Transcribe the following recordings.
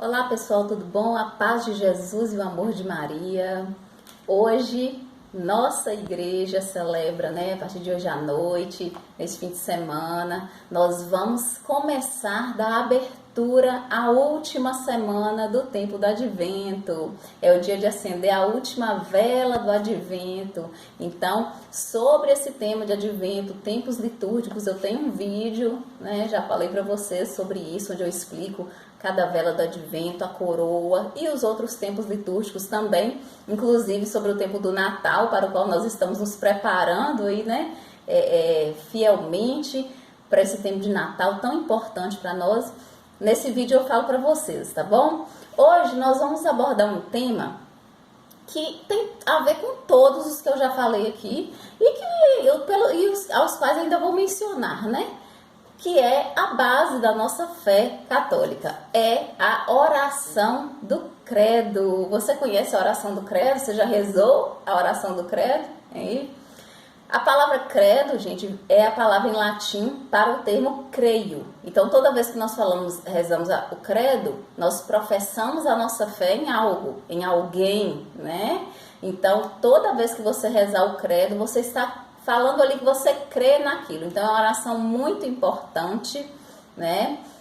Olá pessoal, tudo bom? A paz de Jesus e o amor de Maria. Hoje, nossa igreja celebra, a partir de hoje à noite, nesse fim de semana, nós vamos começar da abertura à última semana do tempo do Advento. É o dia de acender a última vela do Advento. Então, sobre esse tema de Advento, tempos litúrgicos, eu tenho um vídeo, já falei para vocês sobre isso, onde eu explico cada vela do Advento, a coroa e os outros tempos litúrgicos também, inclusive sobre o tempo do Natal, para o qual nós estamos nos preparando aí, fielmente para esse tempo de Natal tão importante para nós. Nesse vídeo eu falo para vocês, tá bom? Hoje nós vamos abordar um tema que tem a ver com todos os que eu já falei aqui e aos quais ainda vou mencionar, que é a base da nossa fé católica, é a oração do credo. Você conhece a oração do credo? Você já rezou a oração do credo? A palavra credo, gente, é a palavra em latim para o termo creio. Então, toda vez que nós rezamos o credo, nós professamos a nossa fé em algo, em alguém, Então, toda vez que você rezar o credo, você está falando ali que você crê naquilo. Então, é uma oração muito importante,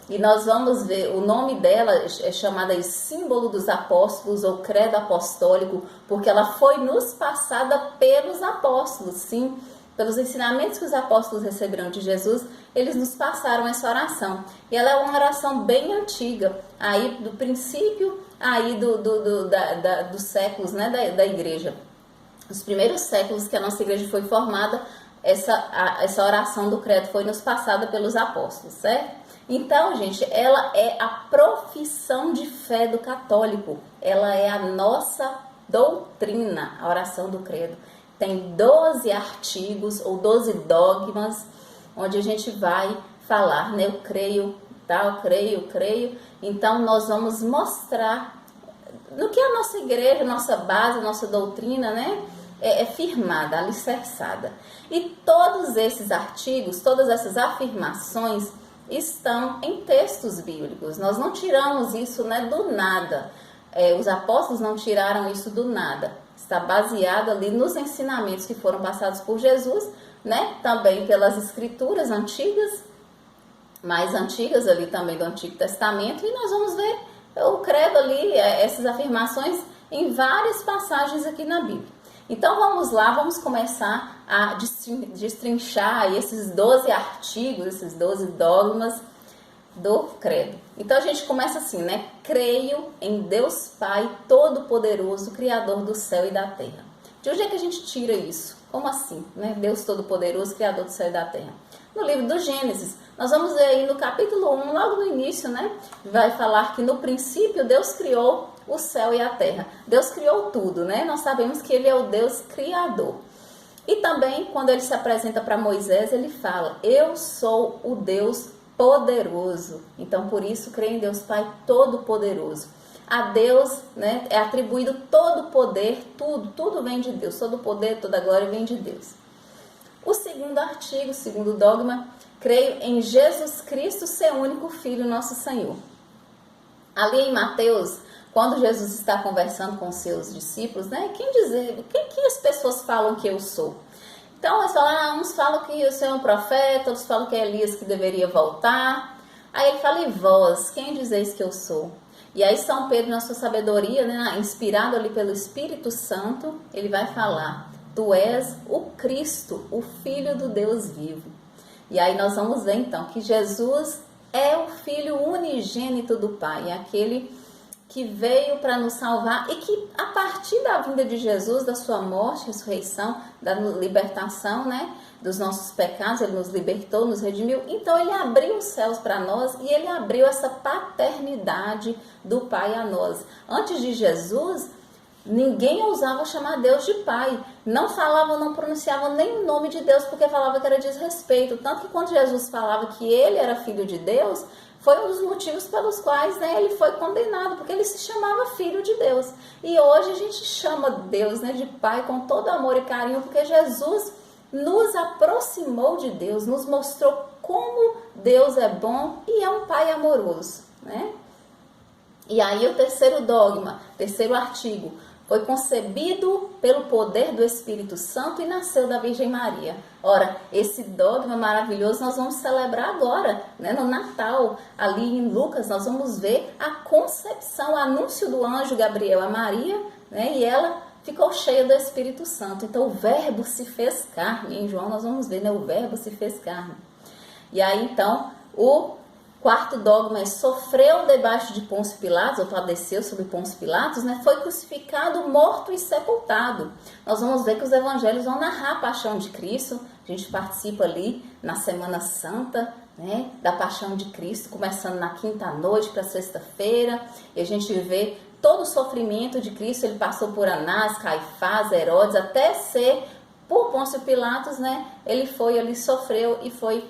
E nós vamos ver, o nome dela é chamada de símbolo dos apóstolos ou credo apostólico, porque ela foi nos passada pelos apóstolos, sim. Pelos ensinamentos que os apóstolos receberam de Jesus, eles nos passaram essa oração. E ela é uma oração bem antiga, aí do princípio, aí dos séculos, da igreja. Os primeiros séculos que a nossa igreja foi formada, essa oração do credo foi nos passada pelos apóstolos, certo? Então, gente, ela é a profissão de fé do católico. Ela é a nossa doutrina, a oração do credo. Tem 12 artigos ou 12 dogmas, onde a gente vai falar, eu creio, eu creio. Então, nós vamos mostrar no que a nossa igreja, nossa base, nossa doutrina, é firmada, alicerçada. E todos esses artigos, todas essas afirmações estão em textos bíblicos. Nós não tiramos isso do nada. Os apóstolos não tiraram isso do nada. Está baseado ali nos ensinamentos que foram passados por Jesus, também pelas escrituras antigas, mais antigas ali também do Antigo Testamento. E nós vamos ver o credo ali, essas afirmações em várias passagens aqui na Bíblia. Então vamos lá, vamos começar a destrinchar esses 12 artigos, esses 12 dogmas do credo. Então a gente começa assim, Creio em Deus Pai Todo-Poderoso, Criador do céu e da terra. De onde é que a gente tira isso? Como assim, Deus Todo-Poderoso, Criador do céu e da terra? No livro do Gênesis, nós vamos ver aí no capítulo 1, logo no início, vai falar que no princípio Deus criou o céu e a terra. Deus criou tudo, Nós sabemos que Ele é o Deus Criador. E também, quando Ele se apresenta para Moisés, Ele fala, eu sou o Deus poderoso. Então, por isso, creio em Deus Pai Todo-Poderoso. A Deus, é atribuído todo o poder, tudo vem de Deus. Todo o poder, toda a glória vem de Deus. O segundo artigo, o segundo dogma, creio em Jesus Cristo, seu único Filho, nosso Senhor. Ali em Mateus, quando Jesus está conversando com seus discípulos, quem as pessoas falam que eu sou? Então, uns falam que o Senhor é um profeta, outros falam que é Elias que deveria voltar. Aí ele fala, e vós, quem dizeis que eu sou? E aí São Pedro, na sua sabedoria, inspirado ali pelo Espírito Santo, ele vai falar, tu és o Cristo, o Filho do Deus vivo. E aí nós vamos ver então que Jesus é o Filho unigênito do Pai, é aquele que veio para nos salvar e que a partir da vinda de Jesus, da sua morte, ressurreição, da libertação, dos nossos pecados, Ele nos libertou, nos redimiu. Então Ele abriu os céus para nós e Ele abriu essa paternidade do Pai a nós. Antes de Jesus, ninguém ousava chamar Deus de Pai. Não falavam, não pronunciavam nem o nome de Deus, porque falava que era desrespeito. Tanto que quando Jesus falava que Ele era Filho de Deus, foi um dos motivos pelos quais Ele foi condenado, porque Ele se chamava Filho de Deus. E hoje a gente chama Deus de Pai com todo amor e carinho, porque Jesus nos aproximou de Deus, nos mostrou como Deus é bom e é um Pai amoroso. E aí o terceiro dogma, terceiro artigo, foi concebido pelo poder do Espírito Santo e nasceu da Virgem Maria. Ora, esse dogma maravilhoso nós vamos celebrar agora, né, no Natal. Ali em Lucas nós vamos ver a concepção, o anúncio do anjo Gabriel a Maria, né, e ela ficou cheia do Espírito Santo. Então o verbo se fez carne. Em João nós vamos ver, né, o verbo se fez carne. E aí então o quarto dogma é: sofreu debaixo de Pôncio Pilatos, ou padeceu sob Pôncio Pilatos, né? Foi crucificado, morto e sepultado. Nós vamos ver que os evangelhos vão narrar a paixão de Cristo. A gente participa ali na Semana Santa, né, da paixão de Cristo, começando na quinta noite para sexta-feira, e a gente vê todo o sofrimento de Cristo. Ele passou por Anás, Caifás, Herodes, até ser por Pôncio Pilatos, né? Ele foi ali, sofreu e foi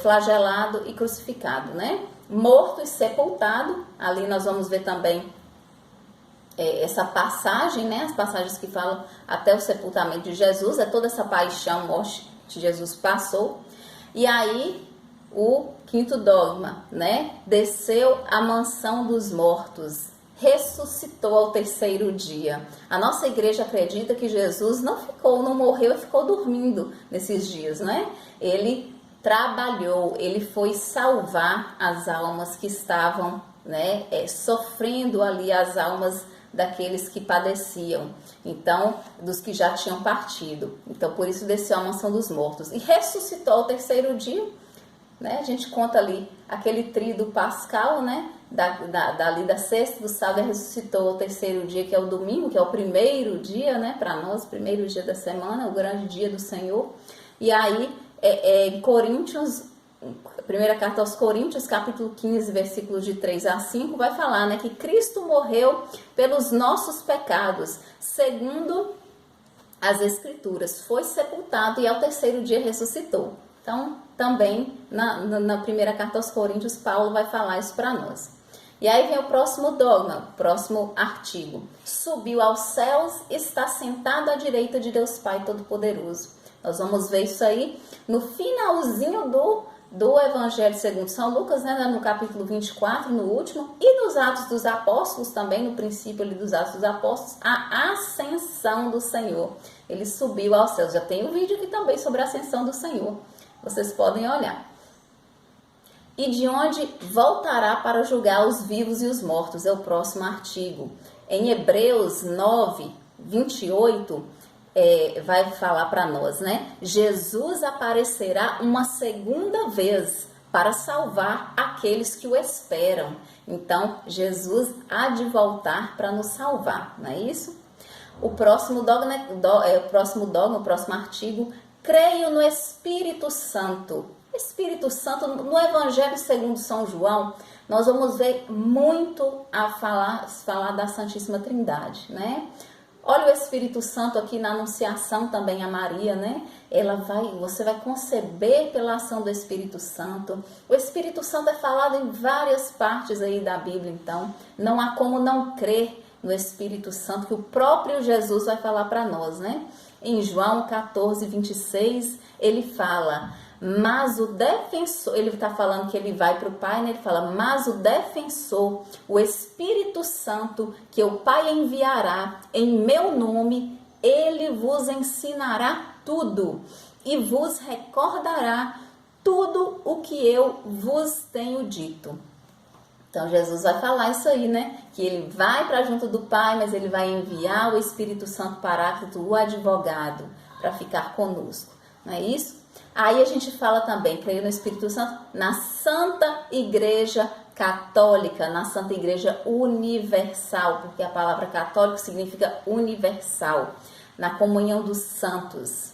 flagelado e crucificado, né? Morto e sepultado. Ali nós vamos ver também essa passagem, né? As passagens que falam até o sepultamento de Jesus, é toda essa paixão, morte que Jesus passou. E aí o quinto dogma, né? Desceu à mansão dos mortos, ressuscitou ao terceiro dia. A nossa igreja acredita que Jesus não morreu e ficou dormindo nesses dias, né? Ele trabalhou, ele foi salvar as almas que estavam, né, sofrendo ali, as almas daqueles que padeciam, então, dos que já tinham partido. Então, por isso desceu à mansão dos mortos e ressuscitou ao terceiro dia, né? A gente conta ali aquele tríduo pascal, né, dali da sexta, do sábado, ressuscitou ao terceiro dia, que é o domingo, que é o primeiro dia, né, para nós, primeiro dia da semana, o grande dia do Senhor. E aí em Coríntios, primeira carta aos Coríntios, capítulo 15, versículos de 3 a 5, vai falar, né, que Cristo morreu pelos nossos pecados, segundo as Escrituras, foi sepultado e ao terceiro dia ressuscitou. Então, também na primeira carta aos Coríntios, Paulo vai falar isso para nós. E aí vem o próximo dogma, o próximo artigo. Subiu aos céus, está sentado à direita de Deus Pai Todo-Poderoso. Nós vamos ver isso aí no finalzinho do Evangelho segundo São Lucas, né, no capítulo 24, no último, e nos Atos dos Apóstolos também, no princípio ali dos Atos dos Apóstolos, a ascensão do Senhor. Ele subiu aos céus. Já tem um vídeo aqui também sobre a ascensão do Senhor. Vocês podem olhar. E de onde voltará para julgar os vivos e os mortos, é o próximo artigo. Em Hebreus 9, 28, vai falar para nós, né? Jesus aparecerá uma segunda vez para salvar aqueles que o esperam. Então, Jesus há de voltar para nos salvar, não é isso? O próximo dogma, o próximo artigo: creio no Espírito Santo. Espírito Santo, no Evangelho segundo São João, nós vamos ver muito a falar da Santíssima Trindade, né? Olha o Espírito Santo aqui na Anunciação também a Maria, né? Você vai conceber pela ação do Espírito Santo. O Espírito Santo é falado em várias partes aí da Bíblia, então não há como não crer no Espírito Santo, que o próprio Jesus vai falar para nós, né? Em João 14, 26, ele fala: mas o defensor, ele está falando que ele vai para o Pai, né? Ele fala: mas o defensor, o Espírito Santo, que o Pai enviará em meu nome, ele vos ensinará tudo e vos recordará tudo o que eu vos tenho dito. Então Jesus vai falar isso aí, né? Que ele vai para junto do Pai, mas ele vai enviar o Espírito Santo Paráclito, o advogado, para ficar conosco. Não é isso? Aí a gente fala também, creio no Espírito Santo, na Santa Igreja Católica, na Santa Igreja Universal, porque a palavra católico significa universal, na comunhão dos santos.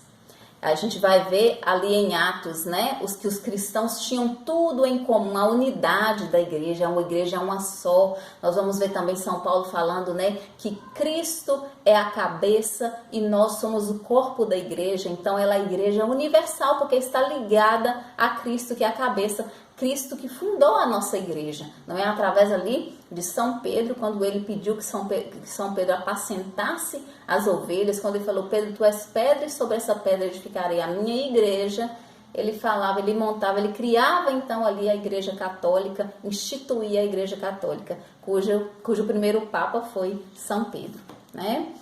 A gente vai ver ali em Atos, né, os cristãos tinham tudo em comum, a unidade da igreja, uma igreja uma só. Nós vamos ver também São Paulo falando, né, que Cristo é a cabeça e nós somos o corpo da igreja. Então ela é a igreja universal porque está ligada a Cristo, que é a cabeça. Cristo que fundou a nossa igreja, não é? Através ali de São Pedro, quando ele pediu que São Pedro apacentasse as ovelhas, quando ele falou: Pedro, tu és pedra e sobre essa pedra edificarei a minha igreja. ele falava, ele montava, ele criava então ali a Igreja Católica, instituía a Igreja Católica, cujo primeiro Papa foi São Pedro, né?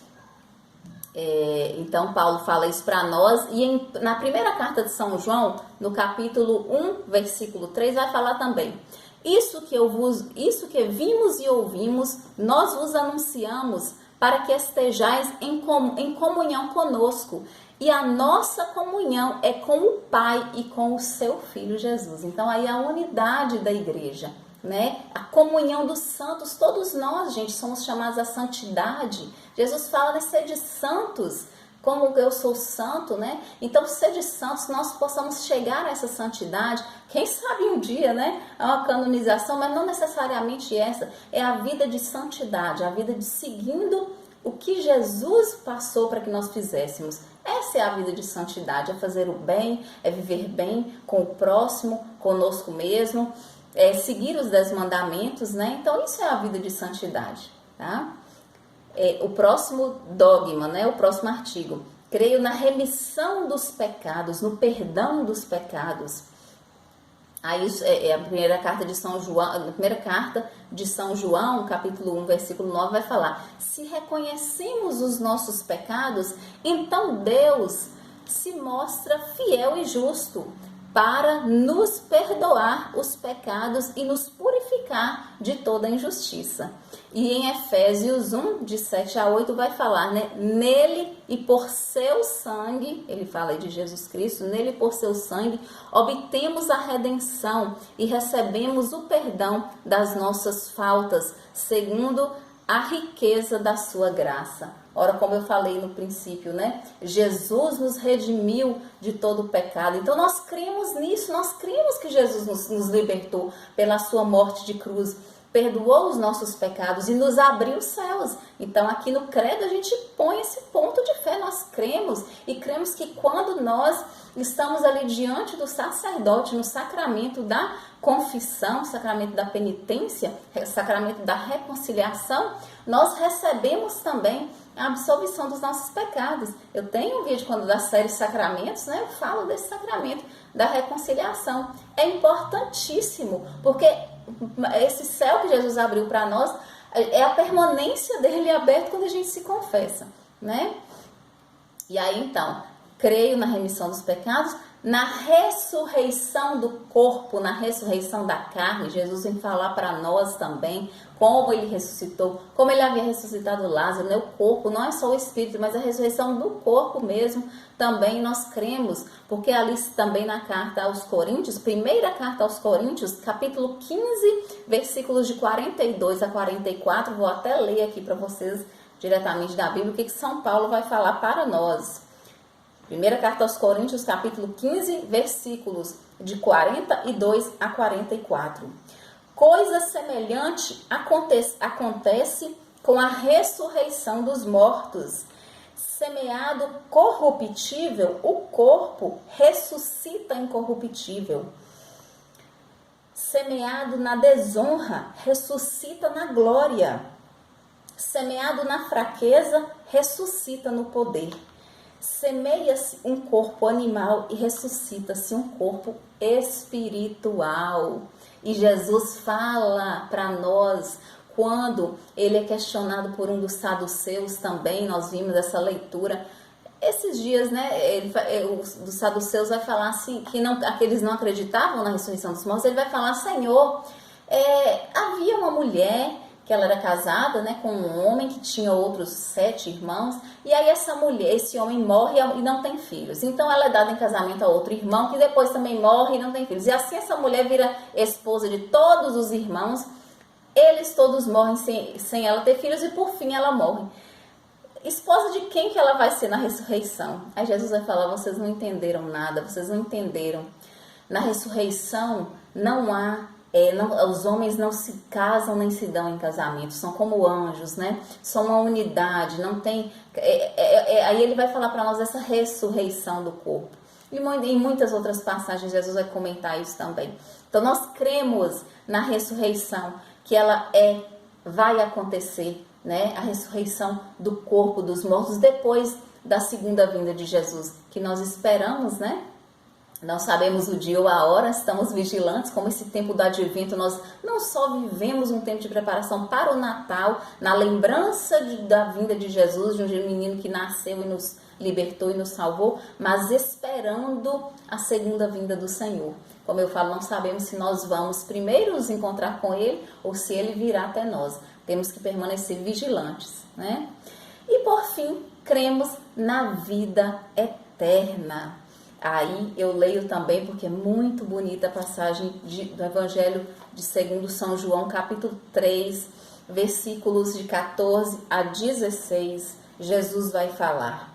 Então Paulo fala isso para nós, e na primeira carta de São João, no capítulo 1, versículo 3, vai falar também: isso que vimos e ouvimos, nós vos anunciamos, para que estejais em comunhão conosco, e a nossa comunhão é com o Pai e com o seu Filho Jesus. Então aí a unidade da igreja, né? A comunhão dos santos, todos nós, gente, somos chamados à santidade. Jesus fala, né, sede santos, como eu sou santo, né? Então, sede santos, nós possamos chegar a essa santidade. Quem sabe um dia, né? É uma canonização, mas não necessariamente essa. É a vida de santidade, a vida de seguindo o que Jesus passou para que nós fizéssemos. Essa é a vida de santidade, é fazer o bem, é viver bem com o próximo, conosco mesmo, é seguir os 10 mandamentos, né? Então, isso é a vida de santidade, tá? O próximo dogma, né? O próximo artigo. Creio na remissão dos pecados, no perdão dos pecados. Aí a primeira carta de São João, a primeira carta de São João, capítulo 1, versículo 9, vai falar: se reconhecemos os nossos pecados, então Deus se mostra fiel e justo para nos perdoar os pecados e nos purificar de toda injustiça. E em Efésios 1, de 7 a 8, vai falar, né? Nele e por seu sangue, ele fala aí de Jesus Cristo, nele e por seu sangue, obtemos a redenção e recebemos o perdão das nossas faltas, segundo a riqueza da sua graça. Ora, como eu falei no princípio, né? Jesus nos redimiu de todo o pecado. Então, nós cremos nisso, nós cremos que Jesus nos libertou pela sua morte de cruz, perdoou os nossos pecados e nos abriu os céus. Então, aqui no credo, a gente põe esse ponto de fé. Nós cremos, e cremos que quando nós estamos ali diante do sacerdote, no sacramento da confissão, sacramento da penitência, sacramento da reconciliação, nós recebemos também a absolvição dos nossos pecados. Eu tenho um vídeo da série Sacramentos, né? Eu falo desse sacramento da reconciliação. É importantíssimo, porque esse céu que Jesus abriu para nós é a permanência dele aberto quando a gente se confessa, né? E aí, então, creio na remissão dos pecados, na ressurreição do corpo, na ressurreição da carne. Jesus vem falar para nós também como ele ressuscitou, como ele havia ressuscitado Lázaro, né? O corpo, não é só o espírito, mas a ressurreição do corpo mesmo, também nós cremos, porque ali também na carta aos Coríntios, primeira carta aos Coríntios, capítulo 15, versículos de 42 a 44, vou até ler aqui para vocês diretamente da Bíblia, o que São Paulo vai falar para nós. Primeira carta aos Coríntios, capítulo 15, versículos de 42 a 44. Coisa semelhante acontece com a ressurreição dos mortos. Semeado corruptível, o corpo ressuscita incorruptível. Semeado na desonra, ressuscita na glória. Semeado na fraqueza, ressuscita no poder. Semeia-se um corpo animal e ressuscita-se um corpo espiritual. E Jesus fala para nós, quando ele é questionado por um dos saduceus também, nós vimos essa leitura esses dias, né? Dos saduceus vai falar assim, que aqueles não acreditavam na ressurreição dos mortos. Ele vai falar: Senhor, havia uma mulher que ela era casada, né, com um homem que tinha outros 7 irmãos, e aí esse homem morre e não tem filhos. Então ela é dada em casamento a outro irmão, que depois também morre e não tem filhos. E assim essa mulher vira esposa de todos os irmãos, eles todos morrem sem ela ter filhos, e por fim ela morre. Esposa de quem que ela vai ser na ressurreição? Aí Jesus vai falar: vocês não entenderam nada, vocês não entenderam. Na ressurreição não há os homens não se casam nem se dão em casamento, são como anjos, né? São uma unidade, não tem... aí ele vai falar para nós essa ressurreição do corpo. E em muitas outras passagens Jesus vai comentar isso também. Então nós cremos na ressurreição, que ela vai acontecer, né? A ressurreição do corpo dos mortos depois da segunda vinda de Jesus, que nós esperamos, né? Não sabemos o dia ou a hora, estamos vigilantes, como esse tempo do advento, nós não só vivemos um tempo de preparação para o Natal, na lembrança da vinda de Jesus, de um menino que nasceu e nos libertou e nos salvou, mas esperando a segunda vinda do Senhor. Como eu falo, não sabemos se nós vamos primeiro nos encontrar com Ele ou se Ele virá até nós. Temos que permanecer vigilantes, né? E por fim, cremos na vida eterna. Aí eu leio também, porque é muito bonita a passagem do Evangelho de segundo São João, capítulo 3, versículos de 14 a 16, Jesus vai falar.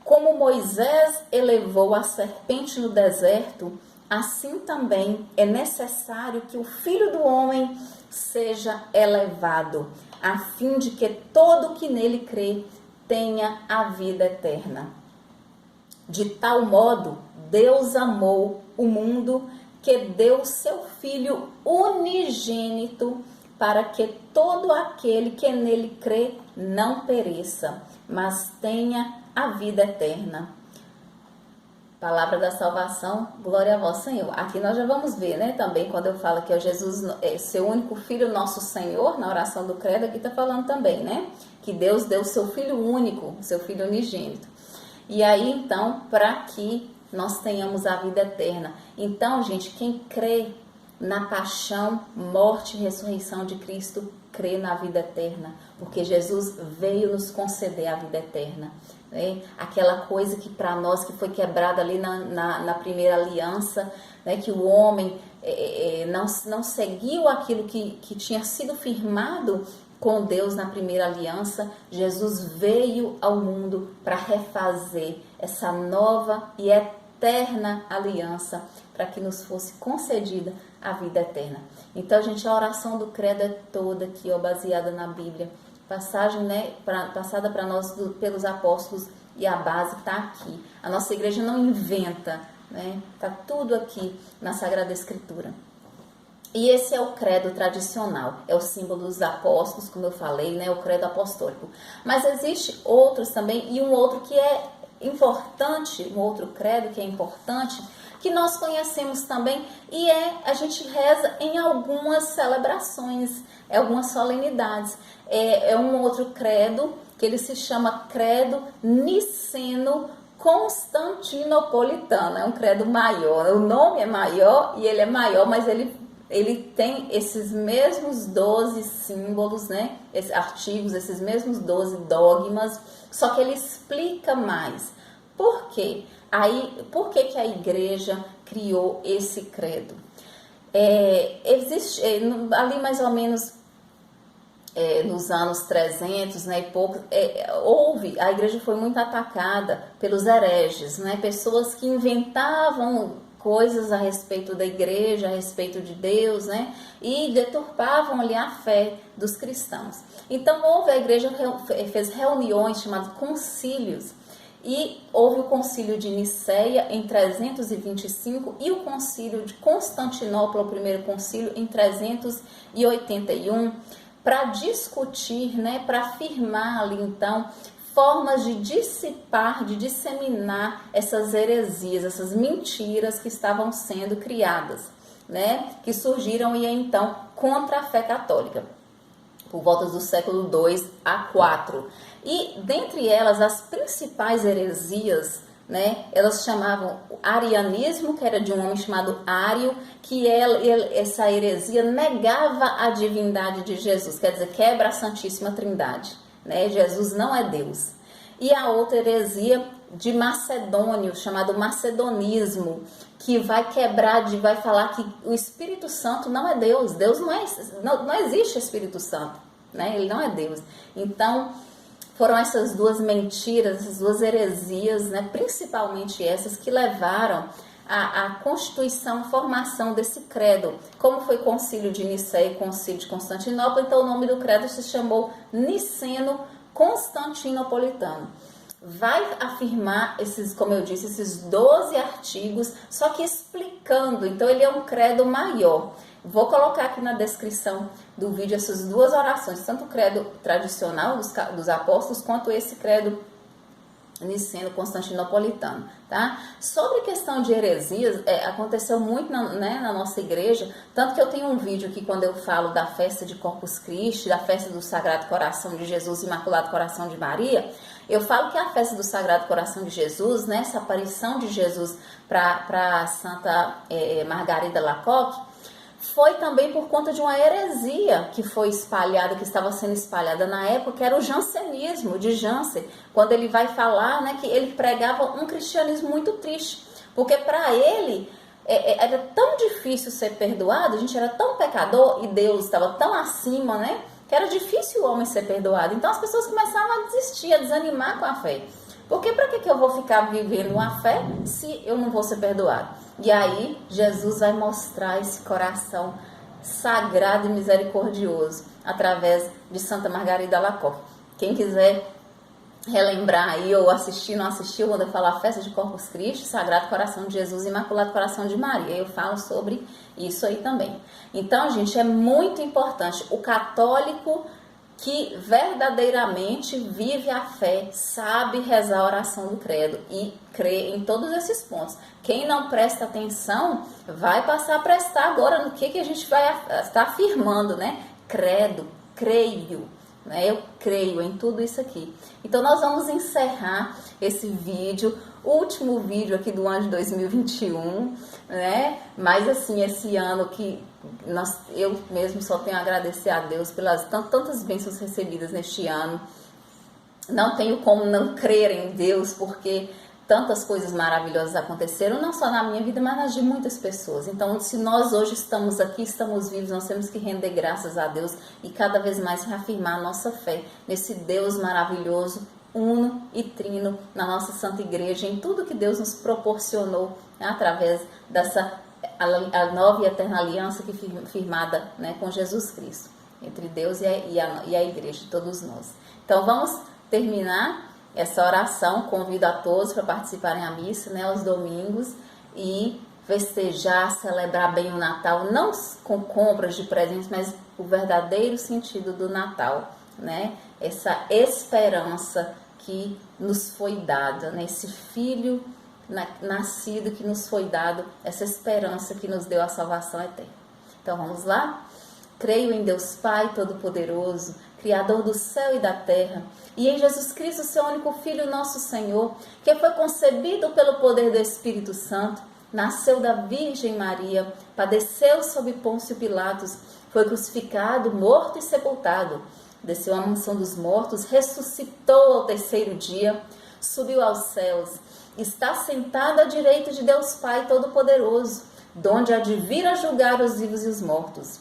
Como Moisés elevou a serpente no deserto, assim também é necessário que o Filho do Homem seja elevado, a fim de que todo que nele crê tenha a vida eterna. De tal modo, Deus amou o mundo que deu seu Filho unigênito para que todo aquele que nele crê não pereça, mas tenha a vida eterna. Palavra da salvação, glória a vós, Senhor. Aqui nós já vamos ver, né, também quando eu falo que é Jesus, é seu único Filho, nosso Senhor, na oração do credo, aqui está falando também, né, que Deus deu seu Filho único, seu Filho unigênito. E aí, então, para que nós tenhamos a vida eterna. Então, gente, quem crê na paixão, morte e ressurreição de Cristo, crê na vida eterna. Porque Jesus veio nos conceder a vida eterna. Né? Aquela coisa que para nós, que foi quebrada ali na primeira aliança, né? Que o homem não seguiu aquilo que tinha sido firmado com Deus na primeira aliança. Jesus veio ao mundo para refazer essa nova e eterna aliança, para que nos fosse concedida a vida eterna. Então, gente, a oração do credo é toda aqui, ó, baseada na Bíblia. Passagem, né, passada para nós pelos apóstolos, e a base está aqui. A nossa igreja não inventa, né? Está tudo aqui na Sagrada Escritura. E esse é o credo tradicional, é o símbolo dos apóstolos, como eu falei, né, o credo apostólico. Mas existe outros também, e um outro que é importante, um outro credo que é importante, que nós conhecemos também, e a gente reza em algumas celebrações, algumas solenidades. É um outro credo, que ele se chama credo niceno-constantinopolitano, é um credo maior, o nome é maior e ele é maior, mas ele tem esses mesmos 12 símbolos, né? Esses artigos, esses mesmos 12 dogmas, só que ele explica mais. Por quê? Por que a igreja criou esse credo? Existe ali mais ou menos nos anos 300, né, e pouco, a igreja foi muito atacada pelos hereges, né? Pessoas que inventavam coisas a respeito da igreja, a respeito de Deus, né? E deturpavam ali a fé dos cristãos. Então, a igreja fez reuniões chamadas concílios, e houve o concílio de Niceia em 325 e o concílio de Constantinopla, o primeiro concílio, em 381, para discutir, né, para afirmar ali, então, formas de dissipar, de disseminar essas heresias, essas mentiras que estavam sendo criadas, né, que surgiram e então contra a fé católica, por volta do século II a IV. E dentre elas, as principais heresias, né, elas chamavam o arianismo, que era de um homem chamado Ário, que essa heresia negava a divindade de Jesus, quer dizer, quebra a Santíssima Trindade. Né? Jesus não é Deus. E a outra heresia de Macedônio, chamado macedonismo, que vai quebrar, vai falar que o Espírito Santo não é Deus. Deus não existe Espírito Santo, né? Ele não é Deus. Então, foram essas duas mentiras, essas duas heresias, né? Principalmente essas, que levaram a constituição, a formação desse credo. Como foi concílio de Niceia e concílio de Constantinopla, então o nome do credo se chamou Niceno-Constantinopolitano. Vai afirmar como eu disse, esses 12 artigos, só que explicando. Então ele é um credo maior. Vou colocar aqui na descrição do vídeo essas duas orações, tanto o credo tradicional dos apóstolos, quanto esse credo niceno constantinopolitano, tá? Sobre questão de heresias, aconteceu muito na nossa igreja, tanto que eu tenho um vídeo aqui quando eu falo da festa de Corpus Christi, da festa do Sagrado Coração de Jesus, Imaculado Coração de Maria. Eu falo que a festa do Sagrado Coração de Jesus, né, essa aparição de Jesus para Santa Margarida Lacoque, foi também por conta de uma heresia que foi espalhada, que estava sendo espalhada na época, que era o jansenismo, de Jansen, quando ele vai falar, né, que ele pregava um cristianismo muito triste, porque para ele era tão difícil ser perdoado, a gente era tão pecador e Deus estava tão acima, né, que era difícil o homem ser perdoado. Então as pessoas começavam a desistir, a desanimar com a fé. Porque para que eu vou ficar vivendo uma fé se eu não vou ser perdoado? E aí Jesus vai mostrar esse coração sagrado e misericordioso através de Santa Margarida Lacoque. Quem quiser relembrar aí ou assistir, não assistiu, quando eu falar Festa de Corpus Christi, Sagrado Coração de Jesus, Imaculado Coração de Maria, eu falo sobre isso aí também. Então, gente, é muito importante o católico que verdadeiramente vive a fé, sabe rezar a oração do credo e crê em todos esses pontos. Quem não presta atenção vai passar a prestar agora no que a gente vai estar afirmando, né? Credo, creio, né? Eu creio em tudo isso aqui. Então nós vamos encerrar esse vídeo, último vídeo aqui do ano de 2021, né? Mas assim, esse ano que eu mesmo só tenho a agradecer a Deus pelas tantas bênçãos recebidas neste ano. Não tenho como não crer em Deus, porque tantas coisas maravilhosas aconteceram, não só na minha vida, mas nas de muitas pessoas. Então, se nós hoje estamos aqui, estamos vivos, nós temos que render graças a Deus e cada vez mais reafirmar a nossa fé nesse Deus maravilhoso, uno e trino, na nossa Santa Igreja, em tudo que Deus nos proporcionou, né, através dessa a nova e eterna aliança que firmada, né, com Jesus Cristo, entre Deus e a Igreja, todos nós. Então vamos terminar essa oração, convido a todos para participarem da missa, né, aos domingos, e festejar, celebrar bem o Natal, não com compras de presentes, mas o verdadeiro sentido do Natal, né, essa esperança que nos foi dada, né, esse Filho nascido que nos foi dado, essa esperança que nos deu a salvação eterna. Então vamos lá? Creio em Deus Pai Todo-Poderoso, Criador do céu e da terra, e em Jesus Cristo, seu único Filho, nosso Senhor, que foi concebido pelo poder do Espírito Santo, nasceu da Virgem Maria, padeceu sob Pôncio Pilatos, foi crucificado, morto e sepultado, desceu à mansão dos mortos, ressuscitou ao terceiro dia, subiu aos céus, está sentado à direita de Deus Pai Todo-Poderoso, donde há de vir a julgar os vivos e os mortos.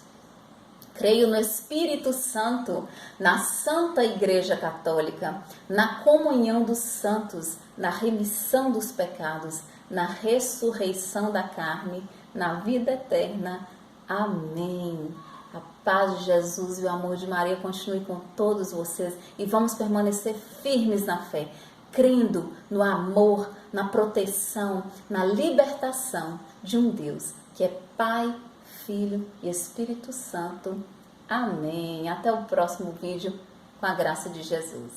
Creio no Espírito Santo, na Santa Igreja Católica, na comunhão dos santos, na remissão dos pecados, na ressurreição da carne, na vida eterna. Amém. A paz de Jesus e o amor de Maria continue com todos vocês e vamos permanecer firmes na fé, crendo no amor, na proteção, na libertação de um Deus que é Pai, Filho e Espírito Santo. Amém. Até o próximo vídeo, com a graça de Jesus.